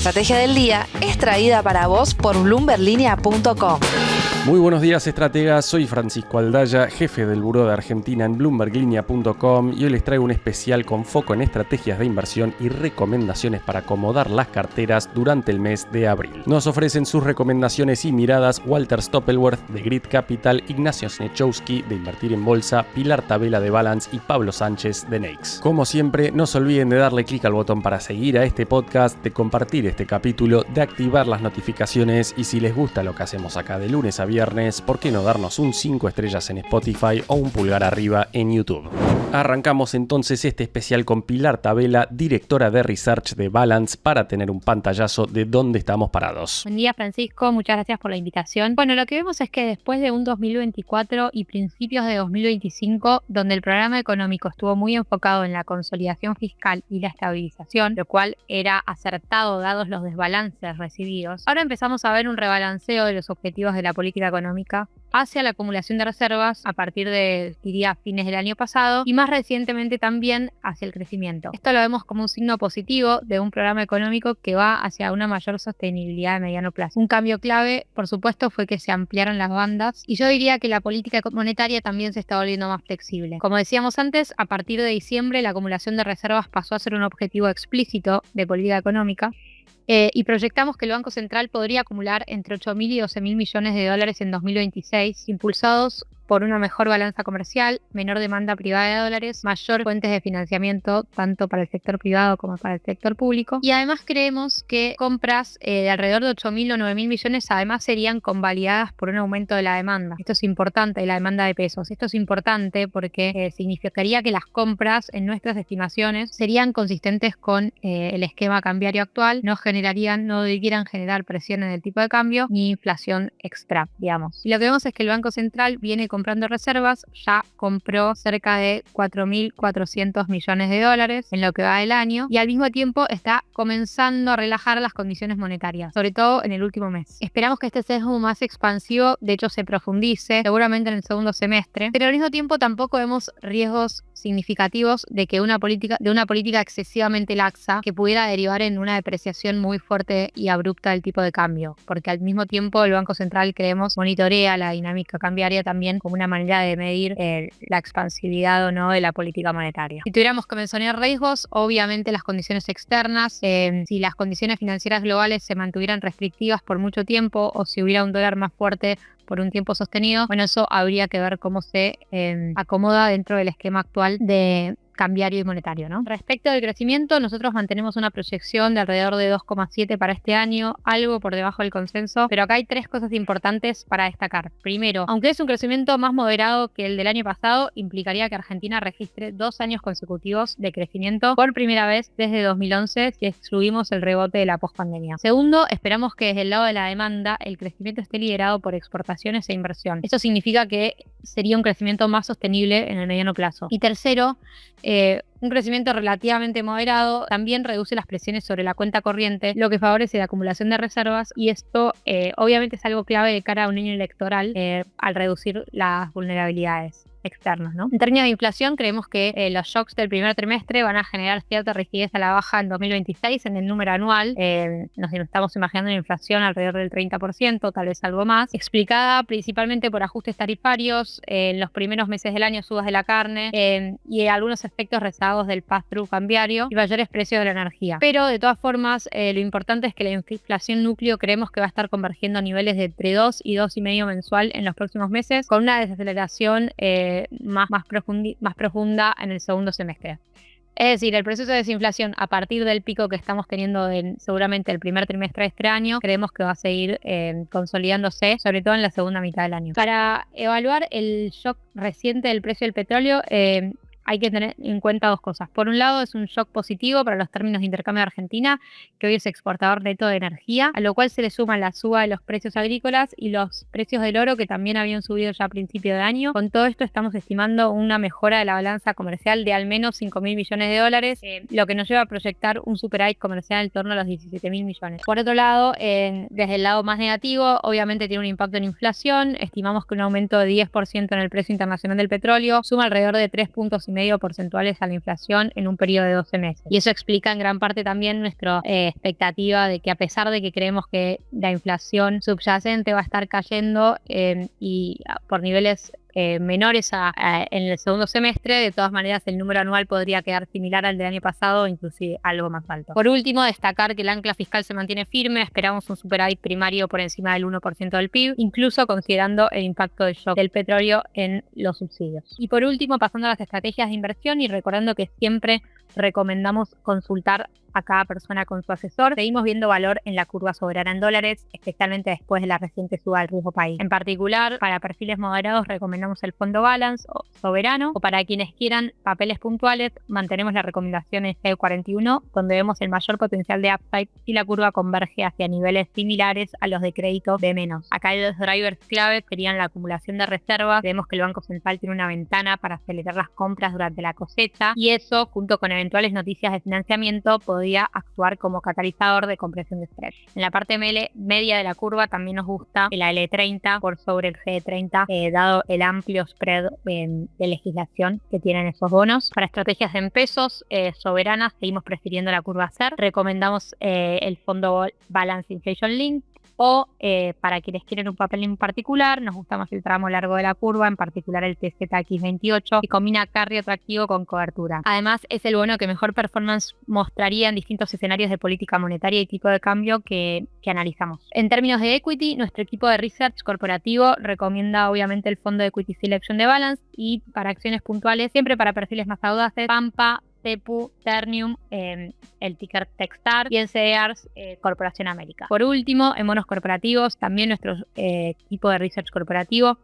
estrategia del día es traída para vos por bloomberlinia.com. Muy buenos días, estrategas. Soy Francisco Aldaya, jefe del Buró de Argentina en bloomberlinia.com, y hoy les traigo un especial con foco en estrategias de inversión y recomendaciones para acomodar las carteras durante el mes de abril. Nos ofrecen sus recomendaciones y miradas Walter Stoppelwerth de Grid Capital, Ignacio Snechowski de Invertir en Bolsa, Pilar Tabela de Balance y Pablo Sánchez de Neix. Como siempre, no se olviden de darle clic al botón para seguir a este podcast, de compartir este capítulo, de activar las notificaciones y si les gusta lo que hacemos acá de lunes a viernes, ¿por qué no darnos un 5 estrellas en Spotify o un pulgar arriba en YouTube? Arrancamos entonces este especial con Pilar Tabela, directora de Research de Balance, para tener un pantallazo de dónde estamos parados. Buen día, Francisco, muchas gracias por la invitación. Bueno, lo que vemos es que después de un 2024 y principios de 2025, donde el programa económico estuvo muy enfocado en la consolidación fiscal y la estabilización, lo cual era acertado dados los desbalances recibidos, ahora empezamos a ver un rebalanceo de los objetivos de la política económica hacia la acumulación de reservas a partir de, diría, fines del año pasado y más recientemente también hacia el crecimiento. Esto lo vemos como un signo positivo de un programa económico que va hacia una mayor sostenibilidad de mediano plazo. Un cambio clave, por supuesto, fue que se ampliaron las bandas y yo diría que la política monetaria también se está volviendo más flexible. Como decíamos antes, a partir de diciembre la acumulación de reservas pasó a ser un objetivo explícito de política económica. Y proyectamos que el Banco Central podría acumular entre 8.000 y 12.000 millones de dólares en 2026, impulsados por una mejor balanza comercial, menor demanda privada de dólares, mayor fuentes de financiamiento tanto para el sector privado como para el sector público. Y además creemos que compras de alrededor de 8.000 o 9.000 millones además serían convalidadas por un aumento de la demanda. Esto es importante, la demanda de pesos. Esto es importante porque significaría que las compras en nuestras estimaciones serían consistentes con el esquema cambiario actual, no debieran generar presión en el tipo de cambio ni inflación extra, digamos. Y lo que vemos es que el Banco Central viene comprando reservas, ya compró cerca de 4.400 millones de dólares en lo que va del año y al mismo tiempo está comenzando a relajar las condiciones monetarias, sobre todo en el último mes. Esperamos que este sesgo más expansivo de hecho se profundice, seguramente en el segundo semestre, pero al mismo tiempo tampoco vemos riesgos significativos de una política excesivamente laxa que pudiera derivar en una depreciación muy fuerte y abrupta del tipo de cambio, porque al mismo tiempo el Banco Central, creemos, monitorea la dinámica cambiaria también como una manera de medir la expansividad o no de la política monetaria. Si tuviéramos que mencionar riesgos, obviamente las condiciones externas, si las condiciones financieras globales se mantuvieran restrictivas por mucho tiempo o si hubiera un dólar más fuerte por un tiempo sostenido, bueno, eso habría que ver cómo se acomoda dentro del esquema actual de cambiario y monetario, ¿no? Respecto del crecimiento, nosotros mantenemos una proyección de alrededor de 2,7 para este año, algo por debajo del consenso, pero acá hay tres cosas importantes para destacar. Primero, aunque es un crecimiento más moderado que el del año pasado, implicaría que Argentina registre 2 años consecutivos de crecimiento por primera vez desde 2011 si excluimos el rebote de la pospandemia. Segundo, esperamos que desde el lado de la demanda el crecimiento esté liderado por exportaciones e inversión. Esto significa que sería un crecimiento más sostenible en el mediano plazo. Y tercero, un crecimiento relativamente moderado también reduce las presiones sobre la cuenta corriente, lo que favorece la acumulación de reservas y esto obviamente es algo clave de cara a un año electoral al reducir las vulnerabilidades externos, ¿no? En términos de inflación, creemos que los shocks del primer trimestre van a generar cierta rigidez a la baja en 2026 en el número anual. Nos estamos imaginando una inflación alrededor del 30%, tal vez algo más, explicada principalmente por ajustes tarifarios, en los primeros meses del año subas de la carne y algunos efectos rezagados del pass-through cambiario y mayores precios de la energía. Pero de todas formas, lo importante es que la inflación núcleo creemos que va a estar convergiendo a niveles de entre 2 y 2,5 mensual en los próximos meses, con una desaceleración más profunda en el segundo semestre. Es decir, el proceso de desinflación a partir del pico que estamos teniendo seguramente el primer trimestre de este año, creemos que va a seguir consolidándose, sobre todo en la segunda mitad del año. Para evaluar el shock reciente del precio del petróleo, hay que tener en cuenta dos cosas. Por un lado, es un shock positivo para los términos de intercambio de Argentina, que hoy es exportador neto de energía, a lo cual se le suma la suba de los precios agrícolas y los precios del oro, que también habían subido ya a principio de año. Con todo esto estamos estimando una mejora de la balanza comercial de al menos 5.000 millones de dólares, lo que nos lleva a proyectar un superávit comercial en torno a los 17.000 millones. Por otro lado, desde el lado más negativo, obviamente tiene un impacto en inflación. Estimamos que un aumento de 10% en el precio internacional del petróleo suma alrededor de 3,5 2,5 porcentuales a la inflación en un periodo de 12 meses. Y eso explica en gran parte también nuestra expectativa de que, a pesar de que creemos que la inflación subyacente va a estar cayendo y por niveles menores en el segundo semestre, de todas maneras el número anual podría quedar similar al del año pasado o inclusive algo más alto. Por último, destacar que el ancla fiscal se mantiene firme. Esperamos un superávit primario por encima del 1% del PIB, incluso considerando el impacto del shock del petróleo en los subsidios. Y por último, pasando a las estrategias de inversión y recordando que siempre recomendamos consultar a cada persona con su asesor, seguimos viendo valor en la curva soberana en dólares, especialmente después de la reciente suba del riesgo país. En particular, para perfiles moderados recomendamos el fondo Balance o soberano, o para quienes quieran papeles puntuales mantenemos la recomendación en G41, donde vemos el mayor potencial de upside si la curva converge hacia niveles similares a los de crédito B-. Acá los drivers clave serían la acumulación de reservas. Vemos que el Banco Central tiene una ventana para acelerar las compras durante la cosecha, y eso, junto con eventuales noticias de financiamiento, podría actuar como catalizador de compresión de spread. En la parte media de la curva también nos gusta el L30 por sobre el G30, dado el amplio spread de legislación que tienen esos bonos. Para estrategias en pesos soberanas seguimos prefiriendo la curva SER. Recomendamos el fondo Balance Inflation Link, o para quienes quieren un papel en particular, nos gusta más el tramo largo de la curva, en particular el TZX28, que combina carry atractivo con cobertura. Además, es el bono que mejor performance mostraría en distintos escenarios de política monetaria y tipo de cambio que analizamos. En términos de equity, nuestro equipo de research corporativo recomienda obviamente el fondo de Equity Selection de Balance, y para acciones puntuales, siempre para perfiles más audaces, Pampa, Tepu, Ternium, el ticker Techstar, y en CDRs Corporación América. Por último, en bonos corporativos, también nuestro equipo de research corporativo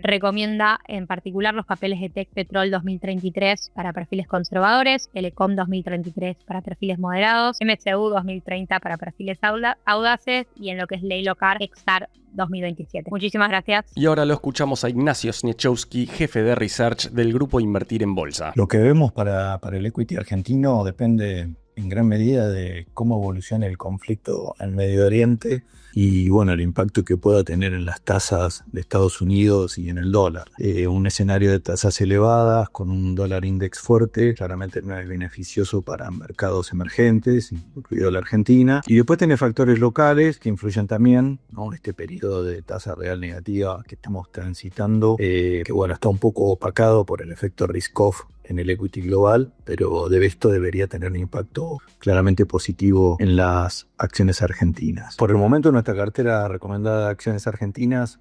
recomienda en particular los papeles de Tech Petrol 2033 para perfiles conservadores, Elecom 2033 para perfiles moderados, MSU 2030 para perfiles audaces, y en lo que es Leilocar, Exar 2027. Muchísimas gracias. Y ahora lo escuchamos a Ignacio Sniechowski, jefe de research del grupo Invertir en Bolsa. Lo que vemos para el equity argentino depende en gran medida de cómo evoluciona el conflicto en Medio Oriente y bueno, el impacto que pueda tener en las tasas de Estados Unidos y en el dólar. Un escenario de tasas elevadas con un dólar index fuerte claramente no es beneficioso para mercados emergentes, incluido la Argentina. Y después tiene factores locales que influyen también, ¿no? Este periodo de tasa real negativa que estamos transitando, que bueno, está un poco opacado por el efecto risk-off en el equity global, pero esto debería tener un impacto claramente positivo en las acciones argentinas. Por el momento, nuestra cartera recomendada de acciones argentinas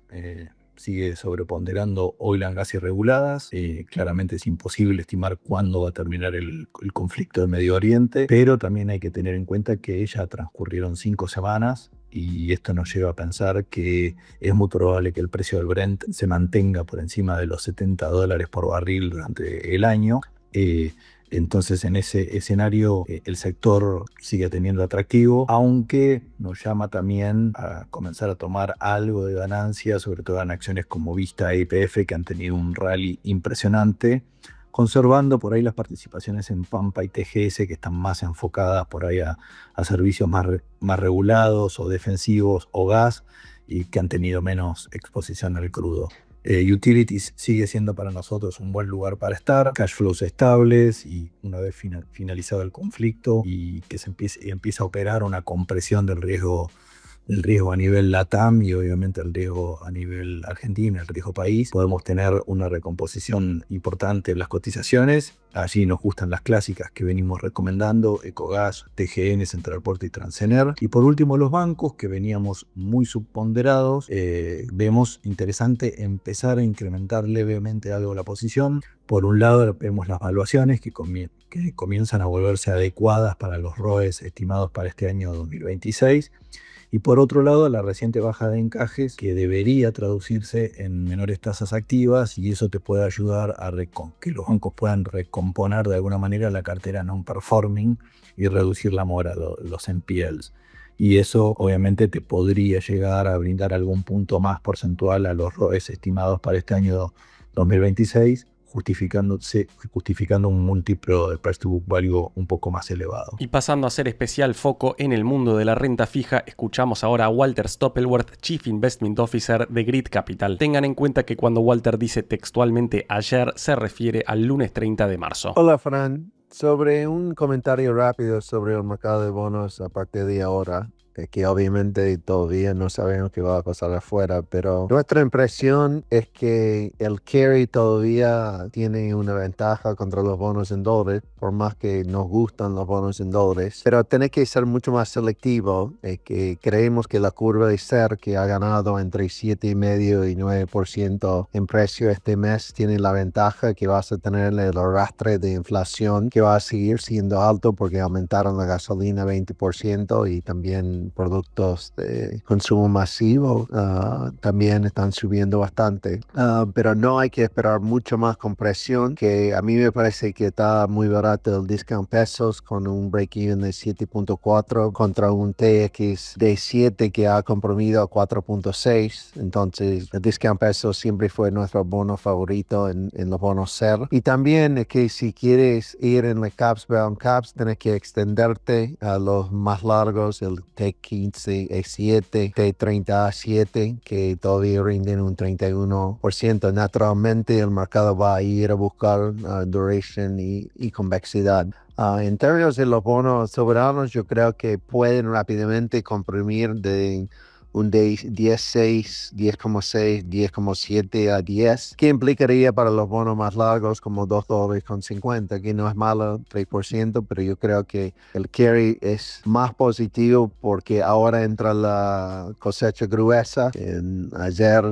sigue sobreponderando oil and gas irreguladas. Claramente es imposible estimar cuándo va a terminar el conflicto del Medio Oriente, pero también hay que tener en cuenta que ya transcurrieron 5 semanas y esto nos lleva a pensar que es muy probable que el precio del Brent se mantenga por encima de los $70 por barril durante el año. Entonces, en ese escenario, el sector sigue teniendo atractivo, aunque nos llama también a comenzar a tomar algo de ganancia, sobre todo en acciones como Vista e YPF, que han tenido un rally impresionante, conservando por ahí las participaciones en Pampa y TGS, que están más enfocadas por ahí a servicios más regulados o defensivos o gas, y que han tenido menos exposición al crudo. Utilities sigue siendo para nosotros un buen lugar para estar, cash flows estables, y una vez finalizado el conflicto y que se empieza a operar una compresión del riesgo a nivel LATAM y obviamente el riesgo a nivel Argentina, el riesgo país, podemos tener una recomposición importante en las cotizaciones. Allí nos gustan las clásicas que venimos recomendando: Ecogas, TGN, Centralporte y Transener. Y por último, los bancos, que veníamos muy subponderados. Vemos interesante empezar a incrementar levemente algo la posición. Por un lado, vemos las valuaciones que comienzan a volverse adecuadas para los ROEs estimados para este año 2026. Y por otro lado, la reciente baja de encajes, que debería traducirse en menores tasas activas, y eso te puede ayudar a que los bancos puedan recomponer de alguna manera la cartera non-performing y reducir la mora, los NPLs. Y eso obviamente te podría llegar a brindar algún punto más porcentual a los ROEs estimados para este año 2026, justificando un múltiplo de price to book value un poco más elevado. Y pasando a hacer especial foco en el mundo de la renta fija, escuchamos ahora a Walter Stoppelwerth, Chief Investment Officer de Grid Capital. Tengan en cuenta que cuando Walter dice textualmente ayer, se refiere al lunes 30 de marzo. Hola, Fran. Sobre un comentario rápido sobre el mercado de bonos a partir de ahora, que obviamente todavía no sabemos qué va a pasar afuera, pero nuestra impresión es que el carry todavía tiene una ventaja contra los bonos en dólares, por más que nos gustan los bonos en dólares, pero tiene que ser mucho más selectivo, que creemos que la curva de SER, que ha ganado entre 7,5% y 9% en precio este mes, tiene la ventaja que vas a tener el arrastre de inflación, que va a seguir siendo alto porque aumentaron la gasolina 20% y también productos de consumo masivo también están subiendo bastante, pero no hay que esperar mucho más compresión, que a mí me parece que está muy barato el discount pesos con un break-even de 7.4 contra un TX de 7 que ha comprimido a 4.6. Entonces el discount pesos siempre fue nuestro bono favorito en los bonos SER. Y también es que si quieres ir en los caps bound caps, tienes que extenderte a los más largos, el T15 E7, T30 A7, que todavía rinden un 31%. Naturalmente el mercado va a ir a buscar duration y convexidad. En términos de los bonos soberanos, yo creo que pueden rápidamente comprimir de un 10.6, 10.6, 10.7 a 10, que implicaría para los bonos más largos como $2.50, que no es malo, 3%, pero yo creo que el carry es más positivo porque ahora entra la cosecha gruesa. Ayer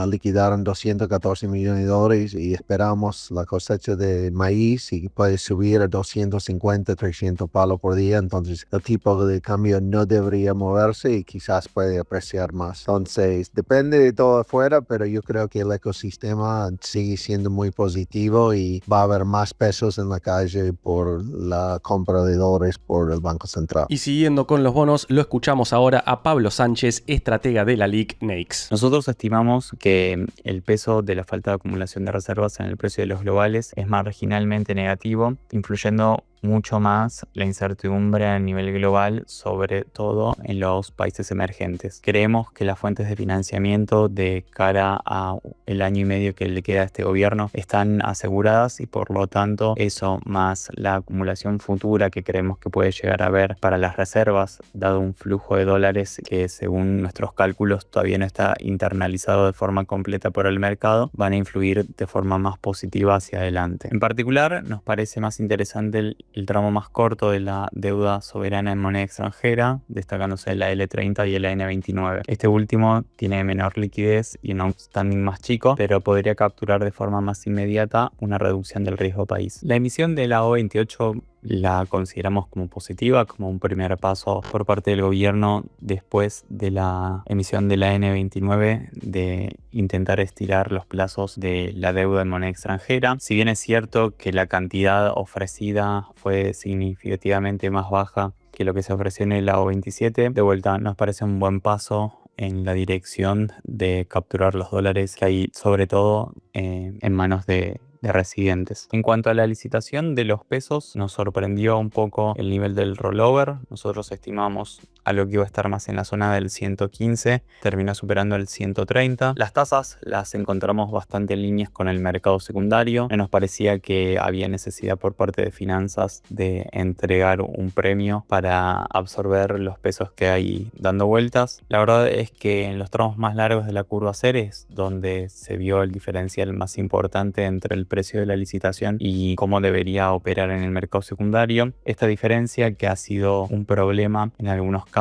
liquidaron $214 millones y esperamos la cosecha de maíz y puede subir a 250, 300 palos por día, entonces el tipo de cambio no debería moverse y quizás puede apreciar más. Entonces, depende de todo afuera, pero yo creo que el ecosistema sigue siendo muy positivo y va a haber más pesos en la calle por la compra de dólares por el Banco Central. Y siguiendo con los bonos, lo escuchamos ahora a Pablo Sánchez, estratega de la LIC NEIX. Nosotros estimamos que el peso de la falta de acumulación de reservas en el precio de los globales es marginalmente negativo, influyendo mucho más la incertidumbre a nivel global, sobre todo en los países emergentes. Creemos que las fuentes de financiamiento de cara a el año y medio que le queda a este gobierno están aseguradas y por lo tanto eso más la acumulación futura que creemos que puede llegar a haber para las reservas, dado un flujo de dólares que según nuestros cálculos todavía no está internalizado de forma completa por el mercado, van a influir de forma más positiva hacia adelante. En particular nos parece más interesante el tramo más corto de la deuda soberana en moneda extranjera, destacándose la L30 y el N29. Este último tiene menor liquidez y un outstanding más chico, pero podría capturar de forma más inmediata una reducción del riesgo país. La emisión de la O28 la consideramos como positiva, como un primer paso por parte del gobierno después de la emisión de la N29 de intentar estirar los plazos de la deuda en moneda extranjera. Si bien es cierto que la cantidad ofrecida fue significativamente más baja que lo que se ofreció en el O27, de vuelta nos parece un buen paso en la dirección de capturar los dólares que hay sobre todo en manos de residentes. En cuanto a la licitación de los pesos, nos sorprendió un poco el nivel del rollover. Nosotros estimamos algo que iba a estar más en la zona del 115, terminó superando el 130. Las tasas las encontramos bastante en líneas con el mercado secundario. No nos parecía que había necesidad por parte de finanzas de entregar un premio para absorber los pesos que hay dando vueltas. La verdad es que en los tramos más largos de la curva SER es donde se vio el diferencial más importante entre el precio de la licitación y cómo debería operar en el mercado secundario. Esta diferencia, que ha sido un problema en algunos casos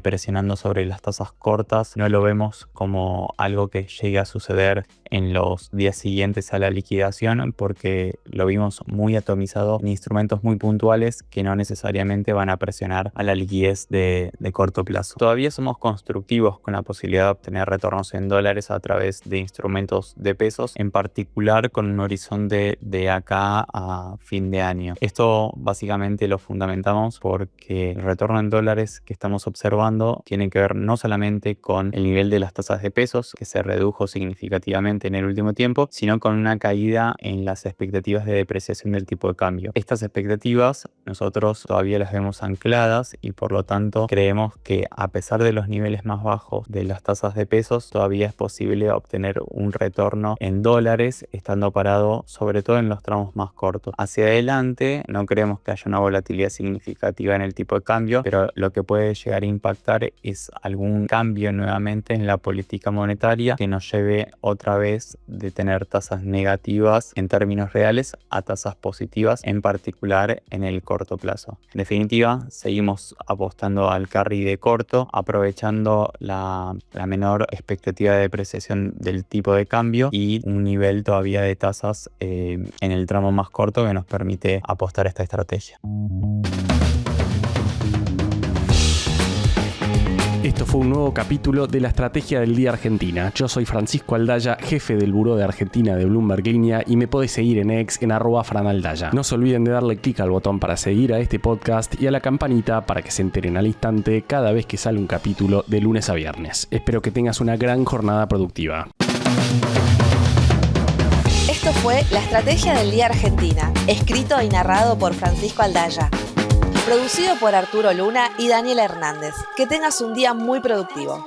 presionando sobre las tasas cortas, no lo vemos como algo que llegue a suceder en los días siguientes a la liquidación, porque lo vimos muy atomizado en instrumentos muy puntuales que no necesariamente van a presionar a la liquidez de corto plazo. Todavía somos constructivos con la posibilidad de obtener retornos en dólares a través de instrumentos de pesos, en particular con un horizonte de acá a fin de año. Esto básicamente lo fundamentamos porque el retorno en dólares que estamos observando tiene que ver no solamente con el nivel de las tasas de pesos, que se redujo significativamente en el último tiempo, sino con una caída en las expectativas de depreciación del tipo de cambio. Estas expectativas nosotros todavía las vemos ancladas y por lo tanto creemos que a pesar de los niveles más bajos de las tasas de pesos, todavía es posible obtener un retorno en dólares estando parado sobre todo en los tramos más cortos. Hacia adelante no creemos que haya una volatilidad significativa en el tipo de cambio, pero lo que puede llegar a impactar es algún cambio nuevamente en la política monetaria que nos lleve otra vez de tener tasas negativas en términos reales a tasas positivas, en particular en el corto plazo. En definitiva, seguimos apostando al carry de corto, aprovechando la menor expectativa de depreciación del tipo de cambio y un nivel todavía de tasas en el tramo más corto que nos permite apostar a esta estrategia. Esto fue un nuevo capítulo de la Estrategia del Día Argentina. Yo soy Francisco Aldaya, jefe del Buró de Argentina de Bloomberg Línea, y me podés seguir en X en @franaldaya. No se olviden de darle clic al botón para seguir a este podcast y a la campanita para que se enteren al instante cada vez que sale un capítulo de lunes a viernes. Espero que tengas una gran jornada productiva. Esto fue La Estrategia del Día Argentina, escrito y narrado por Francisco Aldaya. Producido por Arturo Luna y Daniela Hernández. Que tengas un día muy productivo.